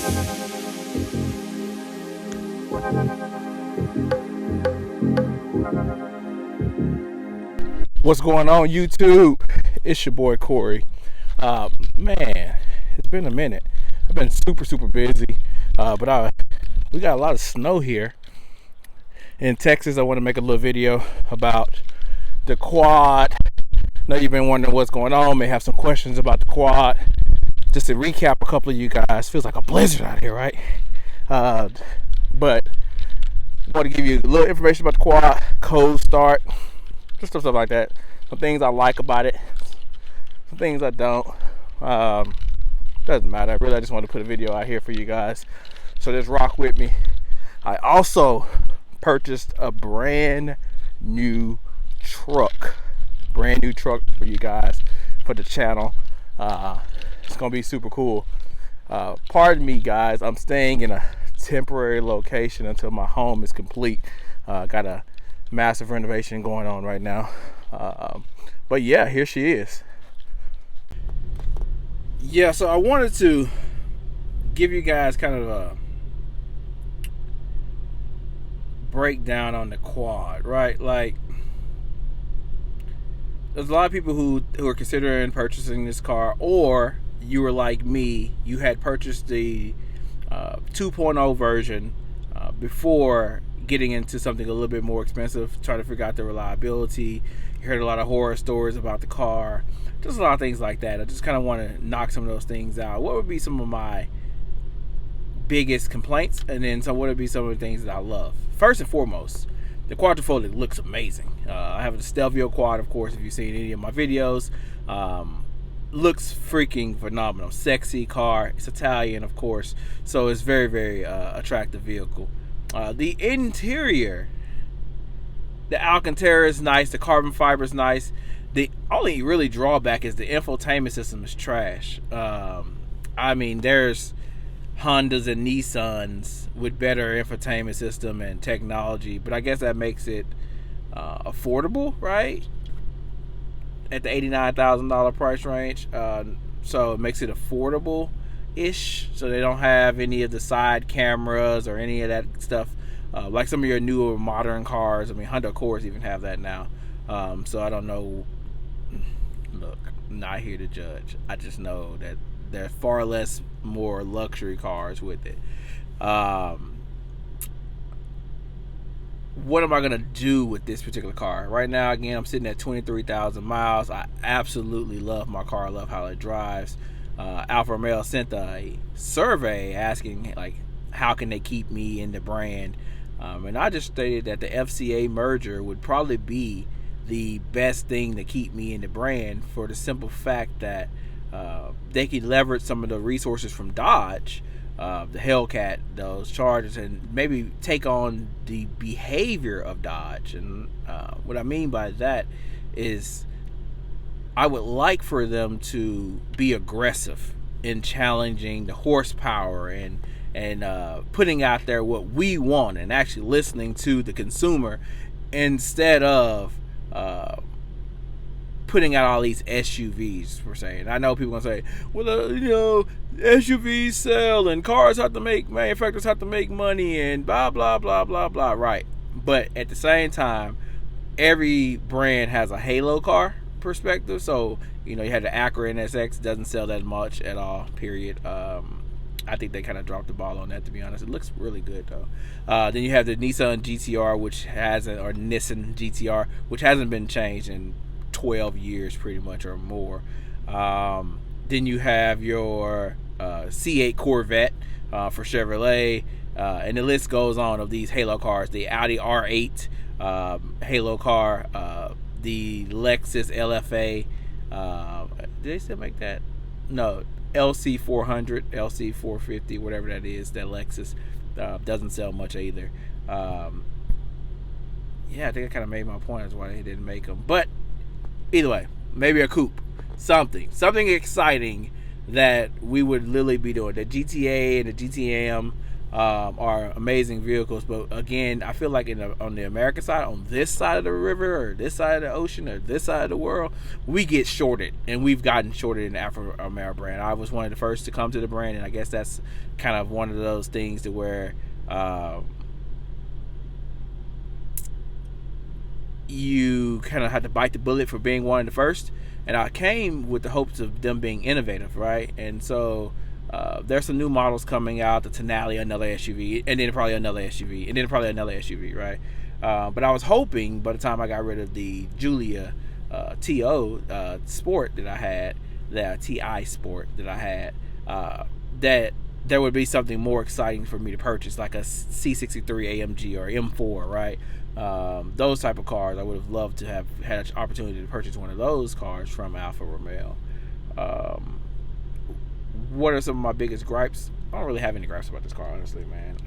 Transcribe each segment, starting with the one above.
What's going on, YouTube? It's your boy Corey. Man, it's been a minute. I've been super busy, but we got a lot of snow here in Texas. I want to make a little video about the quad. I know you've been wondering what's going on, may have some questions about the quad. Just to recap a couple of you guys, feels like a blizzard out here, right? But I want to give you a little information about the quad, cold start, just stuff like that. Some things I like about it, some things I don't. Doesn't matter. I just want to put a video out here for you guys, so just rock with me. I also purchased a brand new truck for you guys, for the channel. It's gonna be super cool. Pardon me, guys, I'm staying in a temporary location until my home is complete. Got a massive renovation going on right now, but yeah, here she is. Yeah, so I wanted to give you guys kind of a breakdown on the quad, right? Like, there's a lot of people who are considering purchasing this car, or you were like me, you had purchased the 2.0 version before getting into something a little bit more expensive, trying to figure out the reliability. You heard a lot of horror stories about the car, just a lot of things like that. I just kind of want to knock some of those things out. What would be some of my biggest complaints, and then what would be some of the things that I love? First and foremost, the Quadrifoglio looks amazing. I have the Stelvio Quad, of course, if you've seen any of my videos. Looks freaking phenomenal. Sexy car. It's Italian, of course, so it's very attractive vehicle. The interior, the Alcantara is nice, the carbon fiber is nice. The only really drawback is the infotainment system is trash. I mean, there's Hondas and Nissans with better infotainment system and technology, but I guess that makes it affordable, right? At the $89,000 price range, so it makes it affordable-ish. So they don't have any of the side cameras or any of that stuff, like some of your newer modern cars. I mean, Honda Accords even have that now. So I don't know. Look, I'm not here to judge. I just know that there's far less more luxury cars with it. What am I gonna do with this particular car? Right now, again, I'm sitting at 23,000 miles. I absolutely love my car. I love how it drives. Alfa Romeo sent a survey asking, like, how can they keep me in the brand? And I just stated that the FCA merger would probably be the best thing to keep me in the brand, for the simple fact that they could leverage some of the resources from Dodge, the Hellcat, those Chargers, and maybe take on the behavior of Dodge. And what I mean by that is, I would like for them to be aggressive in challenging the horsepower and putting out there what we want, and actually listening to the consumer, instead of putting out all these SUVs, per se. And I know people gonna say, well, SUVs sell and manufacturers have to make money and blah blah blah blah blah, right? But at the same time, every brand has a halo car perspective. So you have the Acura NSX, doesn't sell that much at all, period. I think they kind of dropped the ball on that, to be honest. It looks really good though. Then you have the Nissan GTR, Nissan GTR, which hasn't been changed in 12 years pretty much, or more. Then you have your C8 Corvette for Chevrolet, and the list goes on of these halo cars. The Audi R8 halo car, the Lexus LFA, did they still make that? No, LC400, LC450, whatever that is, that Lexus doesn't sell much either. Yeah, I think I kind of made my point as why they didn't make them. But either way, maybe a coupe, something exciting that we would literally be doing. The GTA and the GTM, are amazing vehicles. But again, I feel like on the American side, on this side of the river or this side of the ocean or this side of the world, we get shorted, and we've gotten shorted in the Alfa Romeo brand. I was one of the first to come to the brand, and I guess that's kind of one of those things to where you kind of had to bite the bullet for being one of the first. And I came with the hopes of them being innovative, right? And so there's some new models coming out, the Tenali, another SUV, and then probably another SUV, and then probably another SUV, right? But I was hoping by the time I got rid of the Giulia TO Sport that I had, the TI Sport that I had, that there would be something more exciting for me to purchase, like a C63 AMG or M4, right? Those type of cars. I would have loved to have had an opportunity to purchase one of those cars from Alfa Romeo. What are some of my biggest gripes? I don't really have any gripes about this car, honestly, man.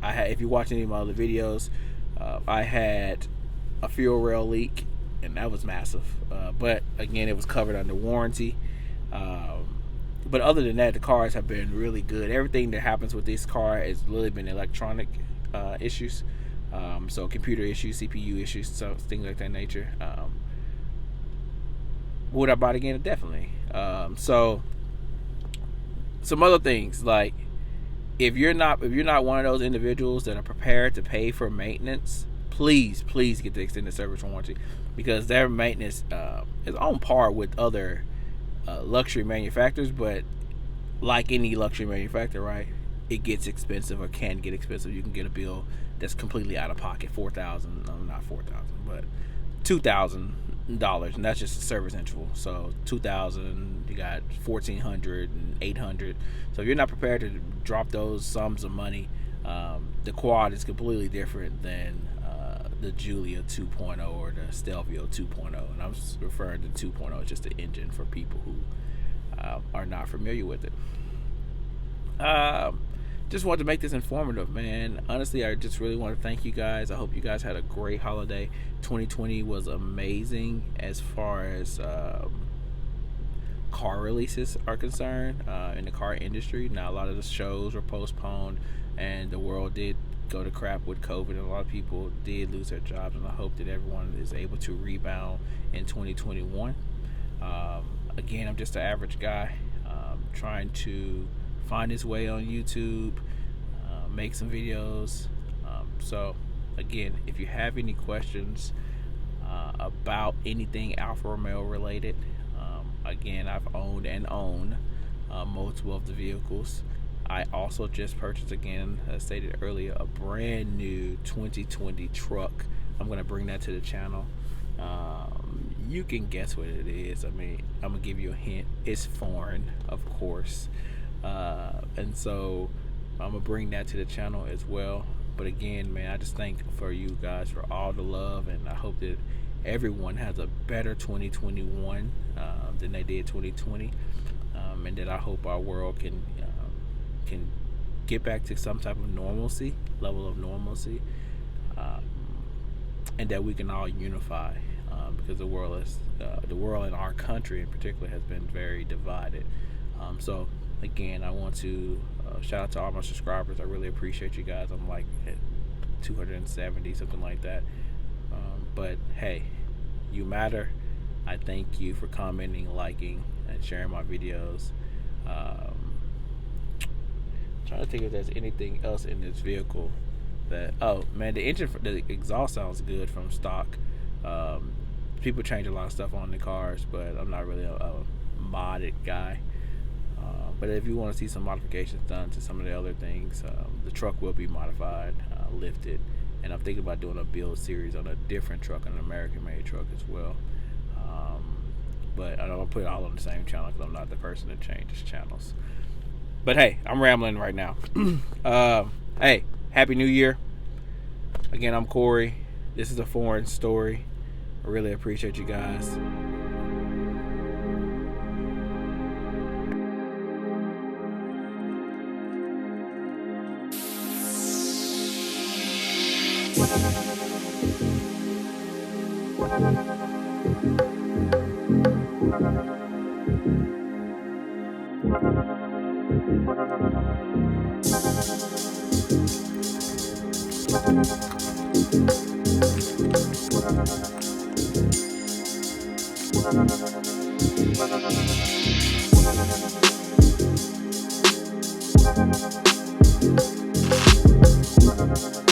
If you watch any of my other videos, I had a fuel rail leak, and that was massive. But again, it was covered under warranty. But other than that, the cars have been really good. Everything that happens with this car has really been electronic issues. So computer issues, CPU issues, so things like that nature. Would I buy it again? Definitely. So some other things, like if you're not one of those individuals that are prepared to pay for maintenance, please get the extended service warranty, because their maintenance is on par with other luxury manufacturers. But like any luxury manufacturer, right, it gets expensive or can get expensive. You can get a bill that's completely out of pocket, $4,000, not $4,000, but $2,000, and that's just a service interval. So $2,000, you got $1,400 and $800. So if you're not prepared to drop those sums of money, the Quad is completely different than the Giulia 2.0 or the Stelvio 2.0, and I'm referring to 2.0 as just the engine for people who are not familiar with it. Just wanted to make this informative, man. Honestly, I just really want to thank you guys. I hope you guys had a great holiday. 2020 was amazing as far as car releases are concerned in the car industry. Now, a lot of the shows were postponed, and the world did go to crap with COVID, and a lot of people did lose their jobs, and I hope that everyone is able to rebound in 2021. Again, I'm just an average guy trying to find his way on YouTube, make some videos. So again, if you have any questions about anything Alfa Romeo related, again, I've owned and own multiple of the vehicles. I also just purchased, again, as stated earlier, a brand new 2020 truck. I'm going to bring that to the channel. You can guess what it is. I mean, I'm going to give you a hint. It's foreign, of course. And so I'm going to bring that to the channel as well. But again, man, I just thank for you guys for all the love, and I hope that everyone has a better 2021 than they did 2020, and that I hope our world can get back to some type of level of normalcy, and that we can all unify, because the world in our country in particular has been very divided. So again, I want to shout out to all my subscribers. I really appreciate you guys. I'm like at 270, something like that. But hey, you matter. I thank you for commenting, liking, and sharing my videos. Trying to think if there's anything else in this vehicle that, oh man, the exhaust sounds good from stock. People change a lot of stuff on the cars, but I'm not really a modded guy. But if you want to see some modifications done to some of the other things, the truck will be modified, lifted, and I'm thinking about doing a build series on a different truck, an American-made truck as well. But I don't want to put it all on the same channel because I'm not the person that changes channels. But hey, I'm rambling right now. Hey, Happy New Year. Again, I'm Corey. This is a foreign story. I really appreciate you guys.